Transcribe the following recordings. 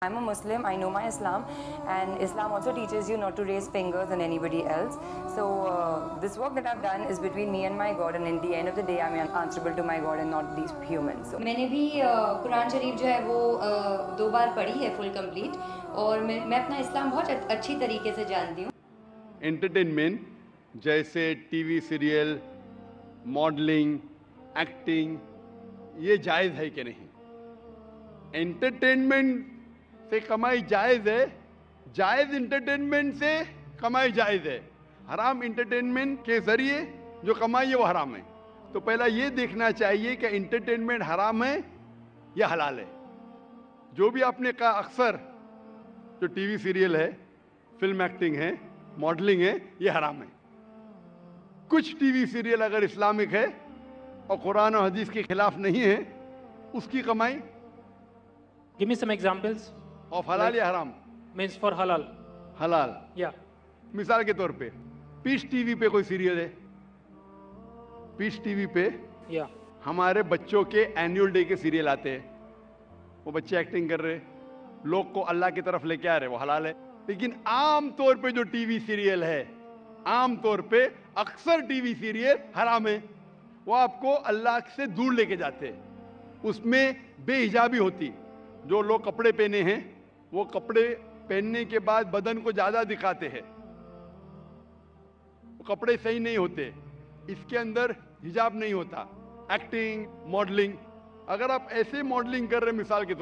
I'm a Muslim, I know my Islam, and Islam also teaches you not to raise fingers on anybody else. So this work that I've done is between me and my God, and in the end of the day I'm answerable to my God and not these humans. So मैंने भी कुरान शरीफ जो है वो 2 बार पढ़ी है full complete, और मैं अपना इस्लाम बहुत अच्छी तरीके से जानती हूँ। एंटरटेनमेंट जैसे टीवी सीरियल, मॉडलिंग, एक्टिंग, ये जायज़ है कि नहीं? एंटरटेनमेंट से कमाई जायज़ है, जायज़ एंटरटेनमेंट से कमाई जायज़ है, हराम एंटरटेनमेंट के ज़रिए जो कमाई है वो हराम है। तो पहला ये देखना चाहिए कि एंटरटेनमेंट हराम है या हलाल है। जो भी आपने कहा अक्सर जो टीवी सीरियल है, फिल्म एक्टिंग है, मॉडलिंग है, ये हराम है। कुछ टीवी सीरियल अगर इस्लामिक है और कुरान और हदीस के खिलाफ नहीं है, उसकी कमाई Give me some examples. Of हलाल या हराम? Means for halal. हलाल। Yeah. मिसाल के तौर पे पीस टीवी पे कोई सीरियल है, पीस टीवी पे Yeah. हमारे बच्चों के एनुअल डे के सीरियल आते हैं, वो बच्चे एक्टिंग कर रहे, लोग को अल्लाह की तरफ लेके आ रहे, वो हलाल है। लेकिन आम तौर पे जो टीवी सीरियल है, आम तौर पे अक्सर टीवी सीरियल हराम है, वो आपको अल्लाह से दूर लेके जाते हैं। उसमें बेहिजाबी होती, जो लोग कपड़े पहने हैं वो कपड़े पहनने के बाद बदन को ज्यादा दिखाते हैं, वो कपड़े सही नहीं होते, इसके अंदर हिजाब नहीं होता। एक्टिंग, मॉडलिंग, अगर आप ऐसे मॉडलिंग कर रहे हैं, मिसाल के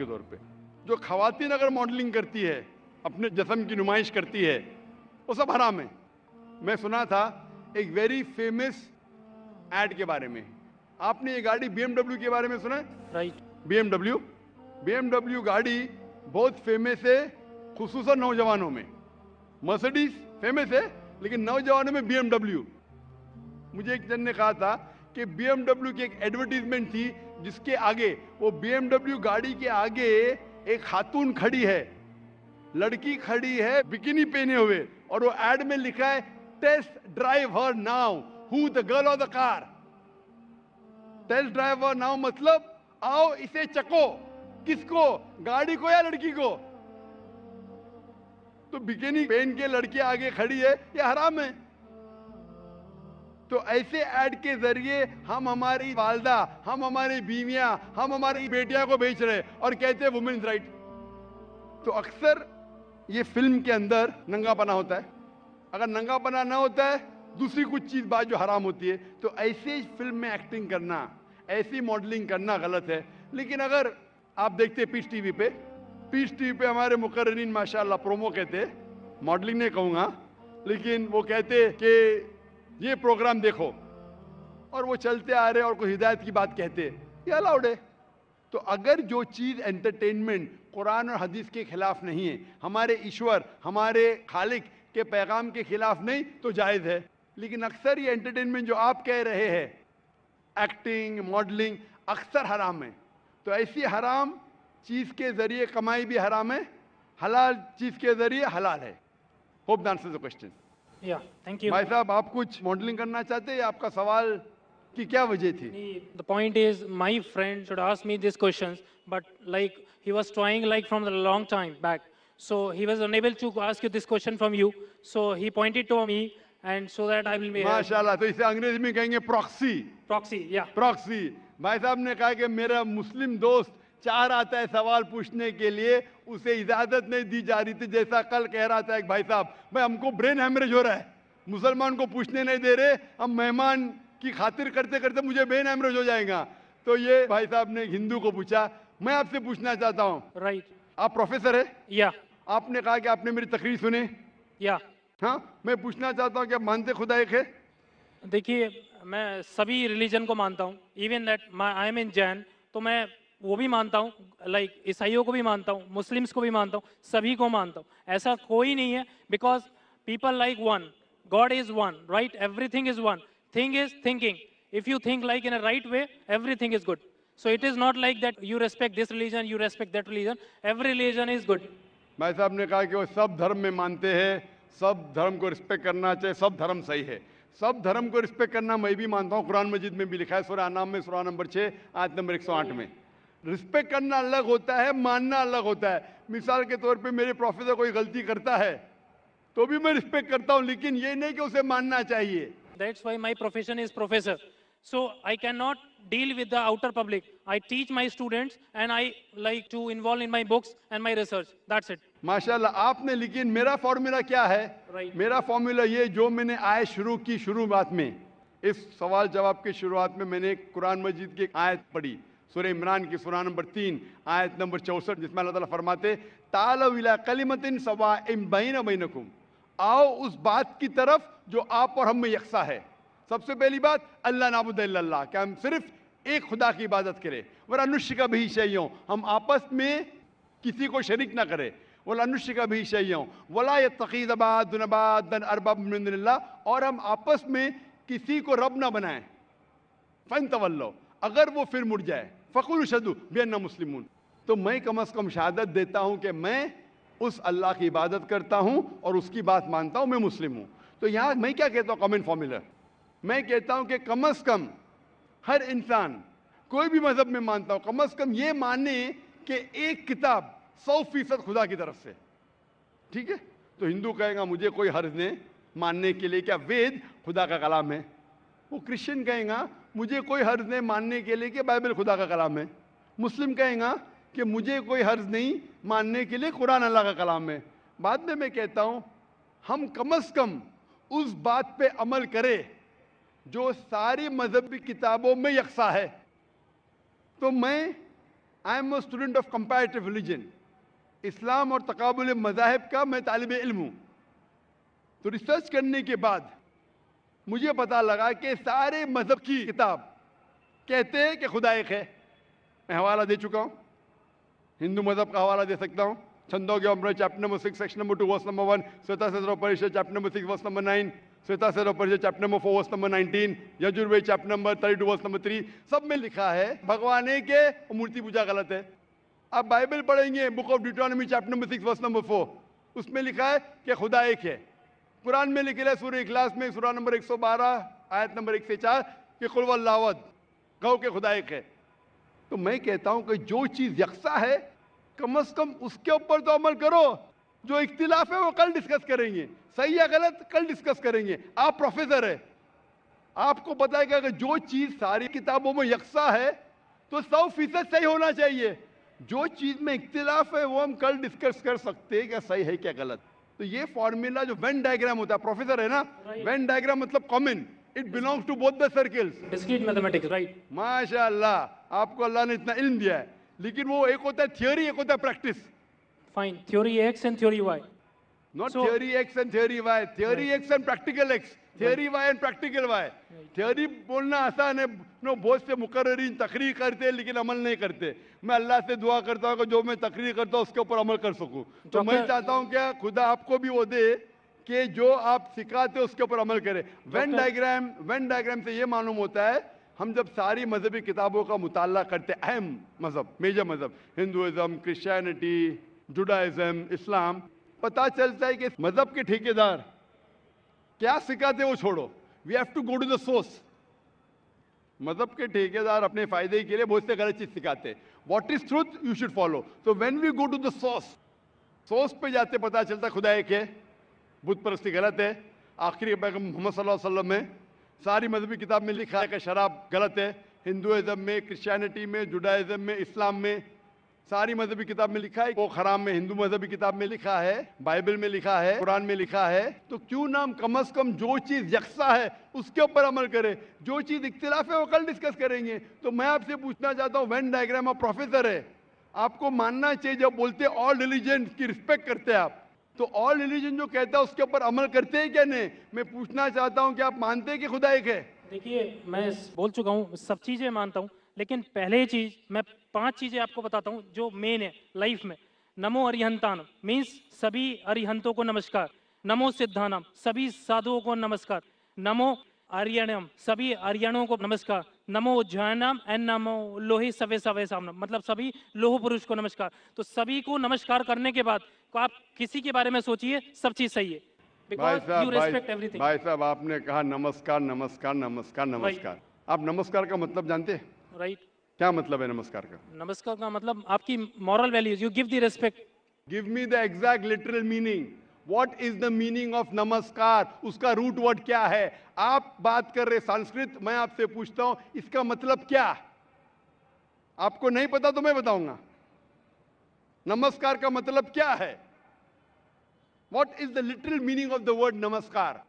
तौर पे जो खवातीन अगर मॉडलिंग करती है, अपने जिस्म की नुमाइश करती है, वो सब हराम है। मैं सुना था एक वेरी फेमस एड के बारे में, आपने ये गाड़ी BMW के बारे में सुना है? Right. BMW गाड़ी बहुत फेमस है, खुसूसन नौजवानों में। मर्सिडीज फेमस है, लेकिन नौजवानों में BMW। मुझे एक जन ने कहा था कि BMW की एक एडवर्टीजमेंट थी, जिसके आगे, वो BMW गाड़ी के आगे एक खातून खड़ी है, लड़की खड़ी है बिकिनी पहने हुए, और वो एड में लिखा है test drive her now, who the girl of the car. Test drive her now मतलब आओ इसे चको। किसको? गाड़ी को या लड़की को? तो बिकिनी पहन के लड़की आगे खड़ी है, ये हराम है। तो ऐसे ऐड के जरिए हम हमारी वालदा, हम हमारी बीवियां, हम हमारी बेटियां को बेच रहे और कहते हैं वुमेन्स राइट। तो अक्सर ये फिल्म के अंदर नंगापना होता है, अगर नंगापना ना होता है दूसरी कुछ चीज बात जो हराम होती है। तो ऐसे फिल्म में एक्टिंग करना, ऐसी मॉडलिंग करना गलत है। लेकिन अगर आप देखते पीस टीवी पे हमारे मुकर्ररीन माशाल्लाह प्रोमो कहते, मॉडलिंग नहीं कहूँगा, लेकिन वो कहते कि ये प्रोग्राम देखो, और वो चलते आ रहे और कोई हिदायत की बात कहते, ये अलाउड है। तो अगर जो चीज़ एंटरटेनमेंट कुरान और हदीस के खिलाफ नहीं है, हमारे ईश्वर, हमारे खालिक के पैगाम के खिलाफ नहीं, तो जायज़ है। लेकिन अक्सर ये एंटरटेनमेंट जो आप कह रहे हैं, एक्टिंग, मॉडलिंग, अक्सर हराम है। तो ऐसी हराम चीज़ के ज़रिए कमाई भी हराम है, हलाल चीज़ के ज़रिए हलाल है। Hope that answers the question. Yeah. Thank you. भाई साहब, आप कुछ मॉडलिंग करना चाहते हैं? आपका सवाल की क्या वजह थी? The point is, my friend should ask me these questions, but like he was trying like from a long time back, so he was unable to ask you this question from you. So he pointed to me, and so that I will be माशाल्लाह। तो इसे अंग्रेजी में कहेंगे proxy. proxy. Yeah. Proxy. भाई साहब ने कहा कि मेरा मुस्लिम दोस्त चाह रहा था सवाल पूछने के लिए, उसे इजाजत नहीं दी जा रही थी। जैसा कल कह रहा था एक भाई साहब, भाई हमको ब्रेन हैमरेज हो रहा है, मुसलमान को पूछने नहीं दे रहे, हम मेहमान की खातिर करते करते मुझे ब्रेन हैमरेज हो जाएगा। तो ये भाई साहब ने हिंदू को पूछा। मैं आपसे पूछना चाहता हूँ, Right. आप प्रोफेसर है, Yeah. आपने कहा कि आपने मेरी तकरीर सुनी, Yeah. हाँ, मैं पूछना चाहता हूँ कि आप मानते खुदा एक है? देखिए, मैं सभी रिलीजन को मानता हूँ, इवन दैट आई एम इन जैन, तो मैं वो भी मानता हूँ, लाइक ईसाइयों को भी मानता हूँ, मुस्लिम्स को भी मानता हूँ, सभी को मानता हूँ। ऐसा कोई नहीं है, because people like one, God is one, right? Everything is one, thing is thinking. If you think like in a right way, everything is good. So it is not like that you respect this religion, you respect that religion, every religion is good. भाई साहब ने कहा कि वो सब धर्म में मानते हैं, सब धर्म को रिस्पेक्ट करना चाहिए, सब धर्म सही है। सब धर्म को रिस्पेक्ट करना मैं भी मानता हूँ, कुरान मजीद में भी लिखा है, सूरह अनाम में सूरह नंबर 6 आयत नंबर 108 में। रिस्पेक्ट करना अलग होता है, मानना अलग होता है। मिसाल के तौर पे मेरे प्रोफेसर कोई गलती करता है तो भी मैं रिस्पेक्ट करता हूं, लेकिन ये नहीं कि उसे मानना चाहिए। That's why my profession is professor. So I cannot deal with the outer public. I teach my students and I like to involve in my books and my research. That's it. माशाल्लाह आपने, लेकिन मेरा formula क्या है? Right. मेरा formula ये, जो मैंने आयत शुरू की, शुरुआत में इस सवाल जवाब के शुरुआत में मैंने कुरान मजीद की एक आयत पढ़ी, सूरह इमरान की सूरा नंबर 3 आयत नंबर 64, जिसमें अल्लाह ताला फरमाते तालौ इला कलिमतिन सवाइम बैना बैनकुम, आओ उस बात की तरफ जो आप और हम में यकसा है। सबसे पहली बात, अल्लाह नाबुद इल्लल्लाह, कि हम सिर्फ एक खुदा की इबादत करें। वला नुश्रिका बिही शैय्यन, हम आपस में किसी को शरीक ना करें। वला नुश्रिका बिही शैय्यन वला यत्तखिज़ बादुना बादन अरबाब मिन दुनिल्लाह, और हम आपस में किसी को रब ना बनाएं। फन तवल्लो, अगर वो फिर मुड़ जाए, फ़कुलू शहदू बिअन्ना मुस्लिमून, तो मैं कम अज़ कम शहादत देता हूं कि मैं उस अल्लाह की इबादत करता हूं और उसकी बात मानता हूं, मैं मुस्लिम हूं। तो यहाँ मैं क्या कहता हूँ, कॉमन फॉर्मूला, मैं कहता हूं कि कम अज़ कम हर इंसान, कोई भी मजहब में मानता हूं, कम अज़ कम ये माने कि एक किताब 100% खुदा की तरफ से, ठीक है। तो हिंदू कहेगा मुझे कोई हर्ज नहीं मानने के लिए क्या वेद खुदा का कलाम है। वो क्रिश्चियन कहेगा मुझे कोई हर्ज नहीं मानने के लिए कि बाइबल खुदा का कलाम है। मुस्लिम कहेगा कि मुझे कोई हर्ज नहीं मानने के लिए कुरान अल्लाह का कलाम है। बाद में मैं कहता हूं हम कम से कम उस बात पे अमल करें जो सारी मजहबी किताबों में यकसा है। तो मैं I am a student of comparative religion, इस्लाम और तकाबुल मज़ाहिब का मैं तालिब इल्म हूँ। तो रिसर्च करने के बाद मुझे पता लगा कि सारे मजहब की किताब कहते हैं कि खुदा एक है। मैं हवाला दे चुका हूँ, हिंदू मजहब का हवाला दे सकता हूँ, छंदोग्य अमृत chapter number 6 section number 2 verse number 1, श्वेता परिषद चैप्टर नंबर 6 वर्स नंबर 9, श्वेता परिषद chapter number 4 verse number 19, Yajurveda chapter number 32 verse number 3, सब में लिखा है भगवान एक है और मूर्ति पूजा गलत है। आप बाइबल पढ़ेंगे, book of Deuteronomy chapter number 6 verse number 4, उसमें लिखा है कि खुदा एक है। कुरान में लिखा है सूरह इखलास में सूरा नंबर 112 आयत नंबर 1 से 4 कि कुल वल्लाहु अहद, कहो कि खुदा एक है। तो मैं कहता हूं कि जो चीज यकसा है कम से कम उसके ऊपर तो अमल करो। जो इख्तिलाफ है वो कल डिस्कस करेंगे, सही या गलत कल डिस्कस करेंगे। आप प्रोफेसर है, आपको पता है कि जो चीज सारी किताबों में यकसा है तो 100% सही होना चाहिए। जो चीज में इख्तिलाफ है वो हम कल डिस्कस कर सकते हैं क्या सही है क्या गलत। तो ये फॉर्मूला जो वेन डायग्राम होता है, प्रोफेसर है ना, वेन डायग्राम मतलब common, it belongs to both the circles. Discrete mathematics, right? माशाअल्लाह, आपको अल्लाह ने इतना इल्म दिया है। लेकिन वो एक होता है थियोरी, एक होता है practice. Fine. Theory X and theory Y. Not So- theory X and theory Y, theory X and practical X, theory Y and practical Y। theory बोलना आसान है, नो बहुत से मुकर्रिरीन तकरीर करते हैं लेकिन अमल नहीं करते। मैं अल्लाह से दुआ करता हूँ कि जो मैं तकरीर करता हूँ उसके ऊपर अमल कर सकूँ। तो मैं चाहता हूँ क्या खुदा आपको भी वो दे कि जो आप सिखाते हो उसके ऊपर अमल करें। वेन डायग्राम से ये मालूम होता है हम जब सारी मजहबी किताबों का मुताला करते, अहम मजहब, मेजर मजहब, हिंदुइज्म, क्रिश्चियनिटी, जुडाइज्म, इस्लाम, पता चलता है कि मजहब के ठेकेदार क्या सिखाते वो छोड़ो, we have to go to the source. मजहब के ठेकेदार अपने फायदे के लिए बहुत से गलत चीज सिखाते हैं। What is truth you should follow. तो when we go to the source पे जाते पता चलता खुदा एक है, बुत परस्ती गलत है। आखिरी पैगंबर मोहम्मद सल्लल्लाहु अलैहि वसल्लम में सारी मजहबी किताब में लिखा है कि शराब गलत है। हिंदुइज्म में, क्रिश्चियनिटी में, जुडाइज्म में, इस्लाम में, सारी मजहबी किताब में लिखा है वो खराम में। हिंदू मजहबी किताब में लिखा है, बाइबल में लिखा है, कुरान में लिखा है। तो क्यों ना हम कम से कम जो चीज यकसा है उसके ऊपर अमल करें, जो चीज इख्तिलाफ है वो कल डिस्कस करेंगे। तो मैं आपसे पूछना चाहता हूँ, वेन डायग्राम आप प्रोफेसर है, आपको मानना चाहिए जब बोलते हैं ऑल रिलीजन की रिस्पेक्ट करते हैं आप, तो ऑल रिलीजन जो कहता है उसके ऊपर अमल करते हैं क्या नहीं। मैं पूछना चाहता हूँ कि आप मानते हैं कि खुदा एक है। देखिए मैं बोल चुका हूँ, सब चीज़ें मानता हूँ, लेकिन पहले चीज़ मैं 5 चीज़ें आपको बताता हूँ जो मेन है लाइफ में। नमो अरिहंतान मीन्स सभी अरिहंतों को नमस्कार। नमो सिद्धानम सभी साधुओं को नमस्कार। नमो आर्यणम सभी आर्यणों को नमस्कार। नमो उज्जैनम एंड नमो लोहे सवे सवे सामनम मतलब सभी लोह पुरुष को नमस्कार। तो सभी को नमस्कार करने के बाद को आप किसी के बारे में सोचिए, सब चीज़ सही है। Because you respect everything. भाई साहब आपने कहा नमस्कार नमस्कार नमस्कार नमस्कार। आप नमस्कार का मतलब जानते हैं? Right? क्या मतलब है नमस्कार का? नमस्कार का मतलब आपकी moral values, you give the respect. Give me the exact literal meaning. What is the meaning of नमस्कार? उसका रूट वर्ड क्या है? आप बात कर रहे संस्कृत, मैं आपसे पूछता हूं इसका मतलब क्या? आपको नहीं पता तो मैं बताऊंगा। नमस्कार का मतलब क्या है? What is the literal meaning of the word नमस्कार?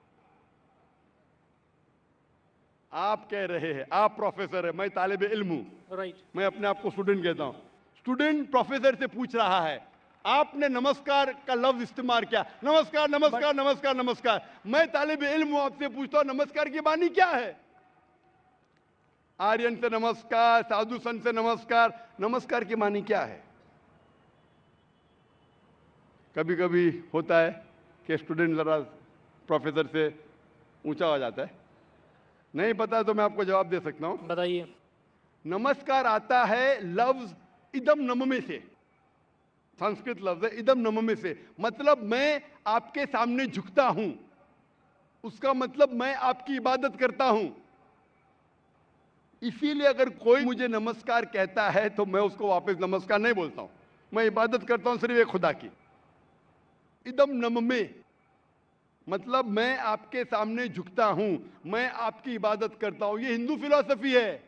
आप कह रहे हैं, आप प्रोफेसर है, मैं तालिब इल्म हूं। राइट। मैं अपने आप को स्टूडेंट कहता हूं। स्टूडेंट प्रोफेसर से पूछ रहा है, आपने नमस्कार का लफ्ज इस्तेमाल किया, नमस्कार नमस्कार नमस्कार नमस्कार। मैं तालिब इल्म हूं, आपसे पूछता हूं नमस्कार की मानी क्या है? आर्यन से नमस्कार, साधु संत से नमस्कार, नमस्कार की मानी क्या है? कभी कभी होता है कि स्टूडेंट जरा प्रोफेसर से ऊंचा हो जाता है। नहीं पता तो मैं आपको जवाब दे सकता हूं। बताइए। नमस्कार आता है लफ्ज इदम नममे से, संस्कृत लफ्ज है इदम नममे से। मतलब मैं आपके सामने झुकता हूं, उसका मतलब मैं आपकी इबादत करता हूं। इसीलिए अगर कोई मुझे नमस्कार कहता है तो मैं उसको वापस नमस्कार नहीं बोलता हूं, मैं इबादत करता हूं सिर्फ एक खुदा की। इदम नममे मतलब मैं आपके सामने झुकता हूं, मैं आपकी इबादत करता हूं। ये हिंदू फिलॉसफी है,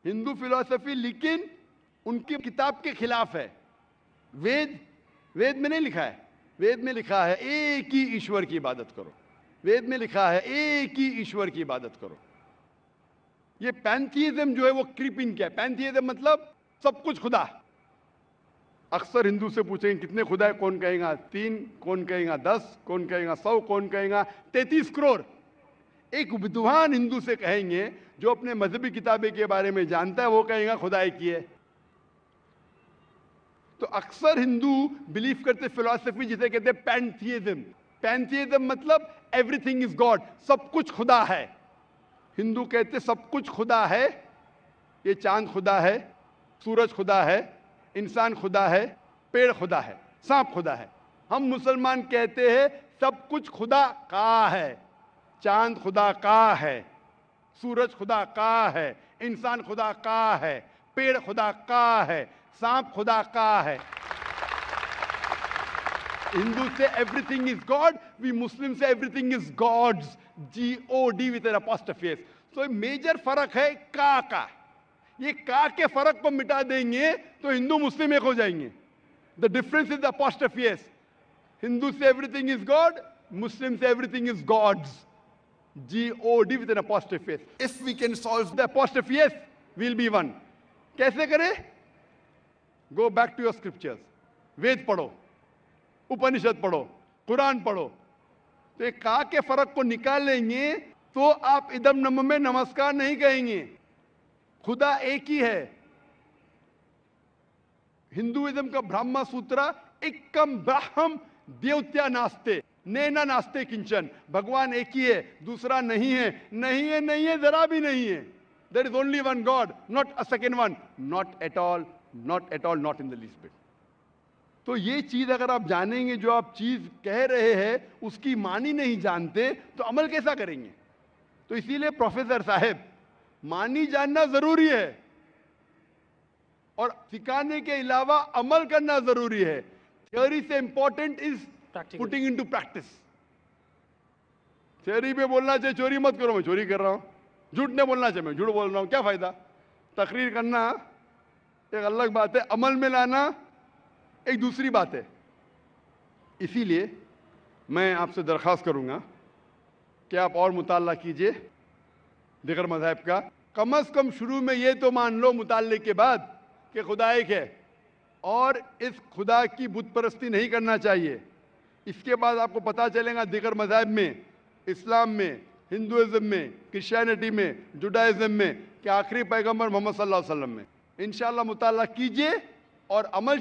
हिंदू फिलॉसफी, लेकिन उनकी किताब के खिलाफ है। वेद में नहीं लिखा है। वेद में लिखा है एक ही ईश्वर की इबादत करो। वेद में लिखा है एक ही ईश्वर की इबादत करो। ये पैंथीइज्म जो है वो क्रीप इन किया। पैंथीइज्म मतलब सब कुछ खुदा। अक्सर हिंदू से पूछेंगे कितने खुदा है, कौन कहेगा 3, कौन कहेगा 10, कौन कहेगा 100, कौन कहेगा 33 करोड़। एक विद्वान हिंदू से कहेंगे जो अपने मजहबी किताबें के बारे में जानता है, वो कहेगा खुदा एक ही है। तो अक्सर हिंदू बिलीव करते फिलॉसफी जिसे कहते हैं पैंथीइज्म। पैंथीइज्म मतलब एवरीथिंग इज गॉड, सब कुछ खुदा है। हिंदू कहते सब कुछ खुदा है। ये चांद खुदा है, सूरज खुदा है, इंसान खुदा है, पेड़ खुदा है, सांप खुदा है। हम मुसलमान कहते हैं सब कुछ खुदा का है। चांद खुदा का है, सूरज खुदा का है, इंसान खुदा का है, पेड़ खुदा का है, सांप खुदा का है। हिंदू से everything is God, we Muslim से everything is God's, GOD with an apostrophe S. तो मेजर फर्क है का। ये का के फर्क को मिटा देंगे तो हिंदू मुस्लिम एक हो जाएंगे। The difference is apostrophe S. Hindu से एवरीथिंग इज गॉड, मुस्लिम से everything is God's, GOD with an apostrophe S. If we can solve the apostrophe S, we'll be one. कैसे करें? Go back to your scriptures. वेद पढ़ो, उपनिषद पढ़ो, कुरान पढ़ो। तो एक का के फर्क को निकालेंगे तो आप इदम नम में नमस्कार नहीं कहेंगे। खुदा एक ही है। हिंदुइज्म का ब्रह्मा सूत्र एकम ब्रह्म देवत्या नास्ते नैना नास्ते किंचन। भगवान एक ही है, दूसरा नहीं है, नहीं है, नहीं है, जरा भी नहीं है। There is only one God, not a second one, not at all, not at all, not in the least bit. तो ये चीज अगर आप जानेंगे, जो आप चीज कह रहे हैं उसकी मानी नहीं जानते तो अमल कैसा करेंगे? तो इसीलिए प्रोफेसर साहब, मानी जानना जरूरी है और सिखाने के अलावा अमल करना जरूरी है। थ्योरी से important is putting into practice. Theory पे बोलना चाहिए चोरी मत करो, मैं चोरी कर रहा हूं। झूठ नहीं बोलना चाहिए, मैं झूठ बोल रहा हूं, क्या फायदा? तकरीर करना एक अलग बात है, अमल में लाना एक दूसरी बात है। इसीलिए मैं आपसे दरख्वास्त करूंगा कि आप और मुताला कीजिए दिगर मज़हब का। कम से कम शुरू में ये तो मान लो मुताले के बाद कि खुदा एक है और इस खुदा की बुत परस्ती नहीं करना चाहिए। इसके बाद आपको पता चलेगा दिगर मज़हब में, इस्लाम में, हिंदुइज्म में, क्रिश्चियनिटी में, जुडाइज्म में कि आखिरी पैगंबर मोहम्मद सल्लल्लाहु अलैहि वसल्लम में। इंशाअल्लाह मुताला कीजिए और अमल